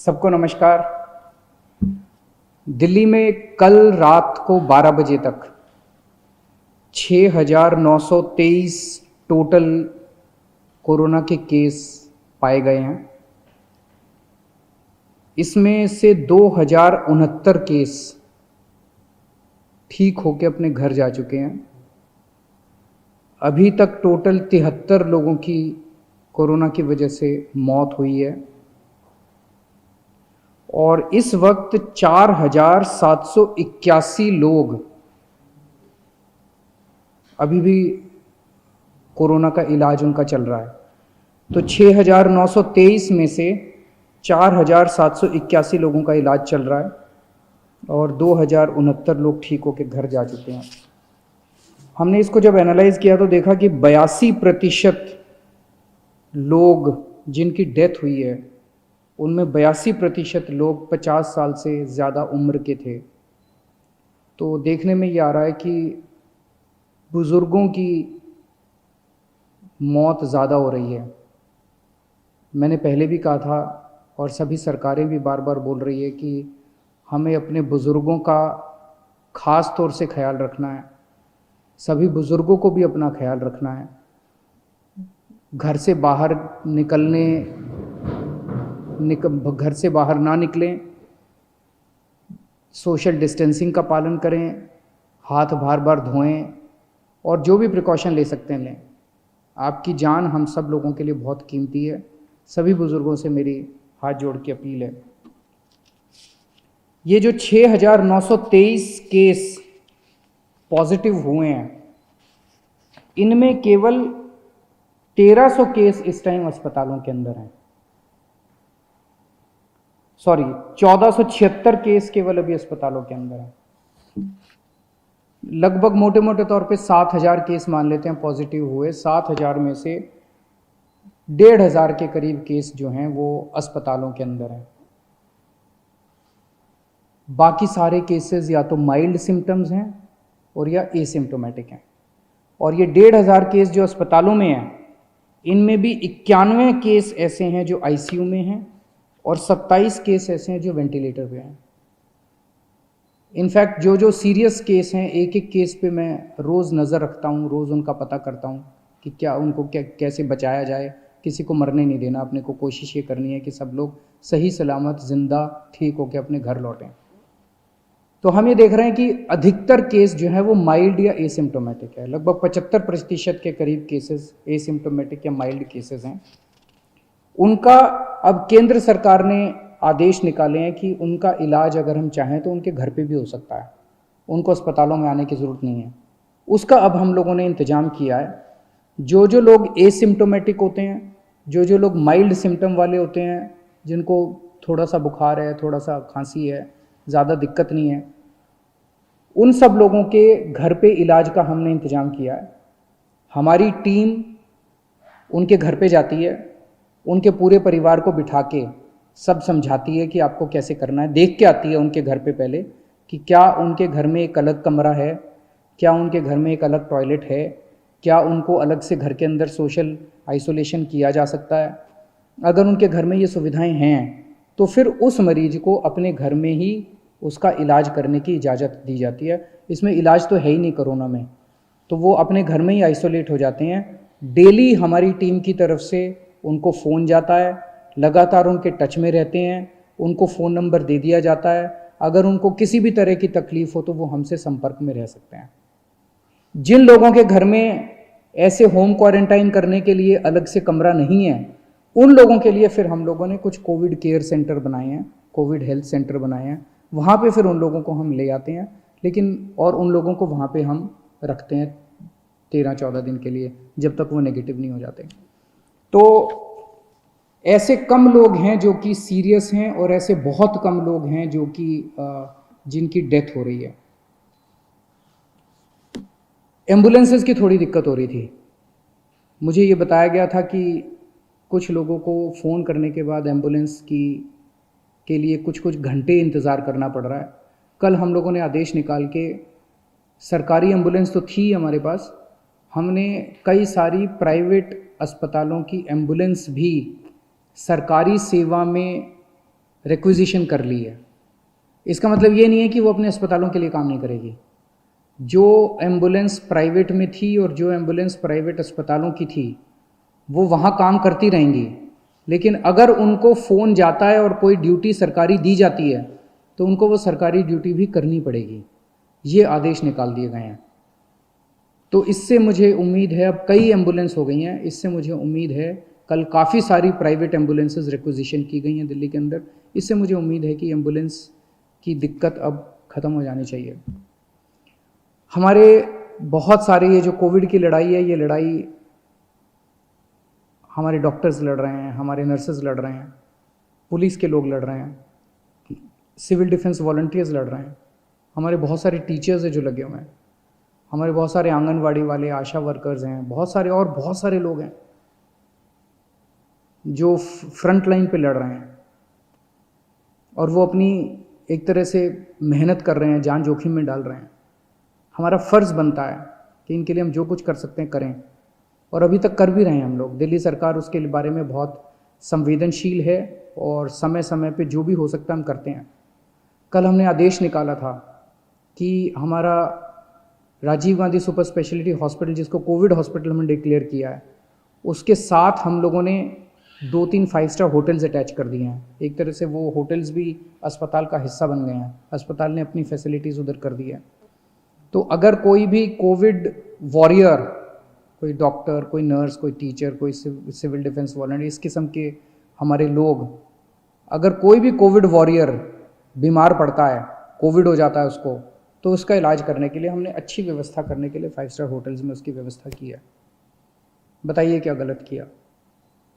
सबको नमस्कार। दिल्ली में कल रात को 12 बजे तक 6,923 टोटल कोरोना के केस पाए गए हैं। इसमें से 2,069 केस ठीक होकर अपने घर जा चुके हैं। अभी तक टोटल 73 लोगों की कोरोना की वजह से मौत हुई है और इस वक्त 4,781 लोग अभी भी कोरोना का इलाज उनका चल रहा है। तो 6,923 में से 4,781 लोगों का इलाज चल रहा है और 2,069 लोग ठीक होकर घर जा चुके हैं। हमने इसको जब एनालाइज किया तो देखा कि 82% लोग जिनकी डेथ हुई है उनमें 82% लोग 50 साल से ज़्यादा उम्र के थे। तो देखने में ये आ रहा है कि बुज़ुर्गों की मौत ज़्यादा हो रही है। मैंने पहले भी कहा था और सभी सरकारें भी बार बार बोल रही है कि हमें अपने बुज़ुर्गों का ख़ास तौर से ख्याल रखना है। सभी बुज़ुर्गों को भी अपना ख्याल रखना है। घर से बाहर घर से बाहर ना निकलें, सोशल डिस्टेंसिंग का पालन करें, हाथ बार बार धोएं और जो भी प्रिकॉशन ले सकते हैं लें। आपकी जान हम सब लोगों के लिए बहुत कीमती है। सभी बुज़ुर्गों से मेरी हाथ जोड़ के अपील है। ये जो 6,923 केस पॉजिटिव हुए हैं, इनमें केवल 1,300 केस इस टाइम अस्पतालों के अंदर हैं। 1,476 केस केवल अभी अस्पतालों के अंदर हैं। लगभग मोटे मोटे तौर पे 7,000 केस मान लेते हैं पॉजिटिव हुए। 7,000 में से 1,500 के करीब केस जो हैं वो अस्पतालों के अंदर हैं। बाकी सारे केसेस या तो माइल्ड सिम्टम्स हैं और या एसिम्टोमेटिक हैं। और ये 1,500 केस जो अस्पतालों में हैं, इनमें भी 91 केस ऐसे हैं जो आईसीयू में हैं और 27 केस ऐसे हैं जो वेंटिलेटर पे हैं। इनफैक्ट जो सीरियस केस हैं, एक एक केस पे मैं रोज़ नज़र रखता हूँ, रोज़ उनका पता करता हूँ कि क्या उनको कैसे बचाया जाए। किसी को मरने नहीं देना, अपने को कोशिश ये करनी है कि सब लोग सही सलामत जिंदा ठीक होकर अपने घर लौटें। तो हम ये देख रहे हैं कि अधिकतर केस जो है वो माइल्ड या एसिम्टोमेटिक है। लगभग 75% के करीब केसेस एसिम्टोमेटिक या माइल्ड केसेस हैं। उनका अब केंद्र सरकार ने आदेश निकाले हैं कि उनका इलाज अगर हम चाहें तो उनके घर पे भी हो सकता है, उनको अस्पतालों में आने की ज़रूरत नहीं है। उसका अब हम लोगों ने इंतज़ाम किया है। जो लोग एसिम्टोमेटिक होते हैं, जो लोग माइल्ड सिम्टम वाले होते हैं, जिनको थोड़ा सा बुखार है, थोड़ा सा खांसी है, ज़्यादा दिक्कत नहीं है, उन सब लोगों के घर पे इलाज का हमने इंतज़ाम किया है। हमारी टीम उनके घर पे जाती है, उनके पूरे परिवार को बिठा के सब समझाती है कि आपको कैसे करना है। देख के आती है उनके घर पे पहले कि क्या उनके घर में एक अलग कमरा है, क्या उनके घर में एक अलग टॉयलेट है, क्या उनको अलग से घर के अंदर सोशल आइसोलेशन किया जा सकता है। अगर उनके घर में ये सुविधाएं हैं तो फिर उस मरीज को अपने घर में ही उसका इलाज करने की इजाज़त दी जाती है। इसमें इलाज तो है ही नहीं कोरोना में, तो वो अपने घर में ही आइसोलेट हो जाते हैं। डेली हमारी टीम की तरफ से उनको फ़ोन जाता है, लगातार उनके टच में रहते हैं, उनको फ़ोन नंबर दे दिया जाता है। अगर उनको किसी भी तरह की तकलीफ़ हो तो वो हमसे संपर्क में रह सकते हैं। जिन लोगों के घर में ऐसे होम क्वारंटाइन करने के लिए अलग से कमरा नहीं है, उन लोगों के लिए फिर हम लोगों ने कुछ कोविड केयर सेंटर बनाए हैं, कोविड हेल्थ सेंटर बनाए हैं। वहाँ पे फिर उन लोगों को हम ले आते हैं, लेकिन और उन लोगों को वहाँ पे हम रखते हैं 13-14 दिन के लिए, जब तक वो नेगेटिव नहीं हो जाते। तो ऐसे कम लोग हैं जो कि सीरियस हैं और ऐसे बहुत कम लोग हैं जो कि जिनकी डेथ हो रही है। एम्बुलेंसेस की थोड़ी दिक्कत हो रही थी। मुझे ये बताया गया था कि कुछ लोगों को फ़ोन करने के बाद एम्बुलेंस के लिए कुछ घंटे इंतज़ार करना पड़ रहा है। कल हम लोगों ने आदेश निकाल के, सरकारी एम्बुलेंस तो थी हमारे पास, हमने कई सारी प्राइवेट अस्पतालों की एम्बुलेंस भी सरकारी सेवा में रिक्विजिशन कर ली है। इसका मतलब ये नहीं है कि वो अपने अस्पतालों के लिए काम नहीं करेगी। जो एम्बुलेंस प्राइवेट में थी और जो एम्बुलेंस प्राइवेट अस्पतालों की थी वो वहाँ काम करती रहेंगी, लेकिन अगर उनको फ़ोन जाता है और कोई ड्यूटी सरकारी दी जाती है तो उनको वो सरकारी ड्यूटी भी करनी पड़ेगी। ये आदेश निकाल दिए गए हैं। तो इससे मुझे उम्मीद है, अब कई एम्बुलेंस हो गई हैं, इससे मुझे उम्मीद है, कल काफ़ी सारी प्राइवेट एम्बुलेंसेस रिक्विजिशन की गई हैं दिल्ली के अंदर, इससे मुझे उम्मीद है कि एम्बुलेंस की दिक्कत अब ख़त्म हो जानी चाहिए। हमारे बहुत सारे ये जो कोविड की लड़ाई है, ये लड़ाई हमारे डॉक्टर्स लड़ रहे हैं, हमारे नर्सेज लड़ रहे हैं, पुलिस के लोग लड़ रहे हैं, सिविल डिफेंस वॉलंटियर्स लड़ रहे हैं, हमारे बहुत सारे टीचर्स हैं जो लगे हुए हैं, हमारे बहुत सारे आंगनवाड़ी वाले, आशा वर्कर्स हैं, बहुत सारे और बहुत सारे लोग हैं जो फ्रंट लाइन पे लड़ रहे हैं और वो अपनी एक तरह से मेहनत कर रहे हैं, जान जोखिम में डाल रहे हैं। हमारा फ़र्ज़ बनता है कि इनके लिए हम जो कुछ कर सकते हैं करें, और अभी तक कर भी रहे हैं हम लोग। दिल्ली सरकार उसके बारे में बहुत संवेदनशील है और समय समय पे जो भी हो सकता है हम करते हैं। कल हमने आदेश निकाला था कि हमारा Rajiv Gandhi super speciality hospital, जिसको कोविड हॉस्पिटल हमने डिक्लेयर किया है, उसके साथ हम लोगों ने 2-3 5 स्टार होटल्स अटैच कर दिए हैं। एक तरह से वो होटल्स भी अस्पताल का हिस्सा बन गए हैं। अस्पताल ने अपनी फैसिलिटीज़ उधर कर दी है। तो अगर कोई भी कोविड वॉरियर, कोई डॉक्टर, कोई नर्स, कोई टीचर, कोई सिविल डिफेंस वॉलंटियर, इस किस्म के हमारे लोग, अगर कोई भी कोविड वॉरियर बीमार पड़ता है, कोविड हो जाता है उसको, तो उसका इलाज करने के लिए हमने अच्छी व्यवस्था करने के लिए 5 स्टार होटल्स में उसकी व्यवस्था की है। बताइए क्या गलत किया?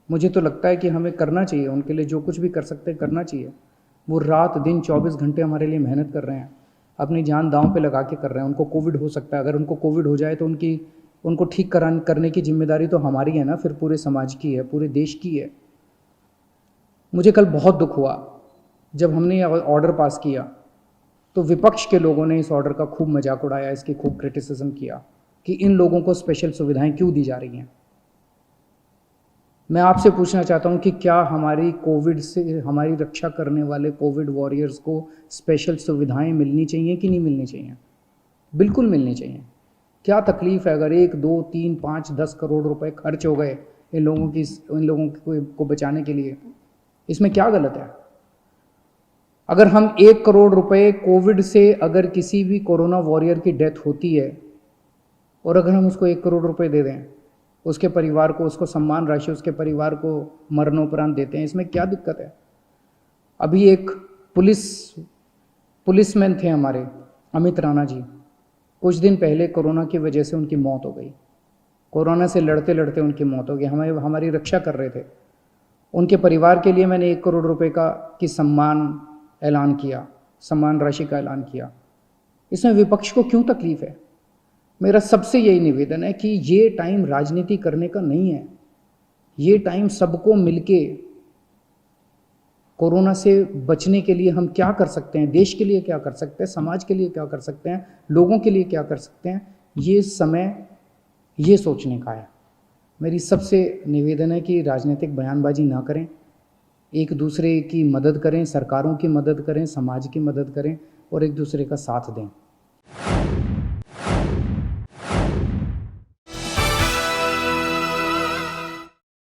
मुझे तो लगता है कि हमें करना चाहिए, उनके लिए जो कुछ भी कर सकते हैं करना चाहिए। वो रात दिन 24 घंटे हमारे लिए मेहनत कर रहे हैं, अपनी जान दांव पे लगा के कर रहे हैं। उनको कोविड हो सकता है, अगर उनको कोविड हो जाए तो उनको ठीक करने की जिम्मेदारी तो हमारी है ना, फिर पूरे समाज की है, पूरे देश की है। मुझे कल बहुत दुख हुआ जब हमने ये ऑर्डर पास किया तो विपक्ष के लोगों ने इस ऑर्डर का खूब मजाक उड़ाया, इसकी खूब क्रिटिसिज्म किया कि इन लोगों को स्पेशल सुविधाएं क्यों दी जा रही हैं। मैं आपसे पूछना चाहता हूं कि क्या हमारी कोविड से हमारी रक्षा करने वाले कोविड वॉरियर्स को स्पेशल सुविधाएं मिलनी चाहिए कि नहीं मिलनी चाहिए? बिल्कुल मिलनी चाहिए। क्या तकलीफ़ है अगर 1, 2, 3, 5, 10 करोड़ रुपए खर्च हो गए इन लोगों को बचाने के लिए? इसमें क्या गलत है? अगर हम 1 करोड़ रुपए कोविड से, अगर किसी भी कोरोना वॉरियर की डेथ होती है और अगर हम उसको 1 करोड़ रुपए दे दें, उसके परिवार को, उसको सम्मान राशि उसके परिवार को मरणोपरांत देते हैं, इसमें क्या दिक्कत है? अभी एक पुलिसमैन थे हमारे, अमित राणा जी, कुछ दिन पहले कोरोना की वजह से उनकी मौत हो गई। कोरोना से लड़ते लड़ते उनकी मौत हो गई। हमारी रक्षा कर रहे थे। उनके परिवार के लिए मैंने 1 करोड़ रुपए की सम्मान राशि का ऐलान किया। इसमें विपक्ष को क्यों तकलीफ है? मेरा सबसे यही निवेदन है कि ये टाइम राजनीति करने का नहीं है। ये टाइम सबको मिलके कोरोना से बचने के लिए हम क्या कर सकते हैं, देश के लिए क्या कर सकते हैं, समाज के लिए क्या कर सकते हैं, लोगों के लिए क्या कर सकते हैं, ये समय ये सोचने का है। मेरी सबसे निवेदन है कि राजनीतिक बयानबाजी ना करें, एक दूसरे की मदद करें, सरकारों की मदद करें, समाज की मदद करें और एक दूसरे का साथ दें।